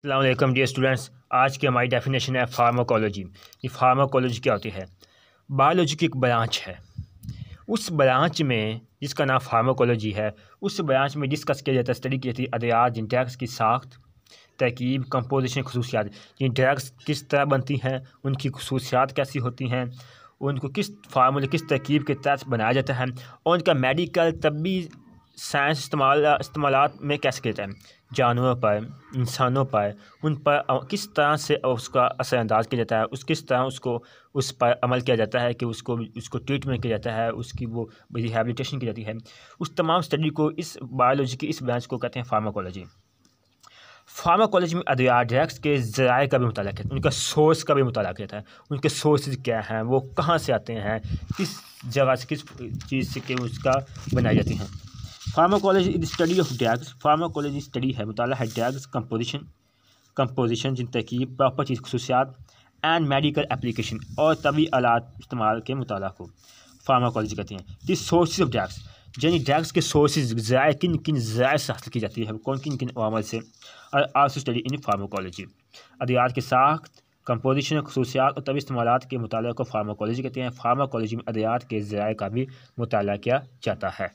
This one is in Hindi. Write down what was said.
अस्सलाम वालेकुम डियर स्टूडेंट्स। आज की हमारी डेफिनेशन है फार्माकोलॉजी। ये फार्माकोलॉजी क्या होती है? बायोलॉजी की एक ब्रांच है। उस ब्रांच में जिसका नाम फार्माकोलॉजी है, उस ब्रांच में डिस्कस किया जाता है, स्टडी की जाती है अद्वियात जिन ड्रग्स की साख्त, तरकीब, कंपोजिशन, खसूसियात। जिन ड्रग्स किस तरह बनती हैं, उनकी खसूसियात कैसी होती हैं, उनको किस फार्मूले किस तरकीब के तहत बनाया जाता है और उनका मेडिकल तबी साइंस इस्तेमालात में कैसे किया जाता है, जानवरों पर, इंसानों पर, उन पर किस तरह से उसका असरअंदाज किया जाता है, किस तरह उसको उस पर अमल किया जाता है कि उसको उसको ट्रीटमेंट किया जाता है, उसकी वो रिहैबिलिटेशन की जाती है। उस तमाम स्टडी को, इस बायोलॉजी की इस ब्रांच को कहते हैं फार्माकोलॉजी। फार्माकोलॉजी में अद्वियात ड्रग्स के ज़राए का भी मुताला किया, उनका सोर्स का भी मुताला किया था। उनके सोर्सेज क्या हैं, वो कहाँ से आते हैं, किस जगह से, किस चीज़ से के उसका बनाई जाती हैं। Pharmacology is study of drugs. Pharmacology study है, मुताला है ड्रग्स कंपोजिशन जिन तरकीब, प्रॉपर्टीज, खसूसियात एंड मेडिकल एप्लीकेशन और तभी आलात इस्तेमाल के मुताला को फार्माकोलॉजी कहते हैं। दिस सोर्सेज ऑफ ड्रग्स, यानी ड्रग्स के सोर्सेज ज़राए किन किन ज़राए से हासिल की जाती है, कौन किन किन अवामल से। और आल्सो स्टडी इन फार्माकोलॉजी। अद्वियात के साख्त, कंपोजिशन, खसूसियात और तभी इस्तेमालात के मुताले को फार्माकोलॉजी कहते हैं। फार्माकोलॉजी में अद्वियात के ज़राए का भी मुताला किया जाता है।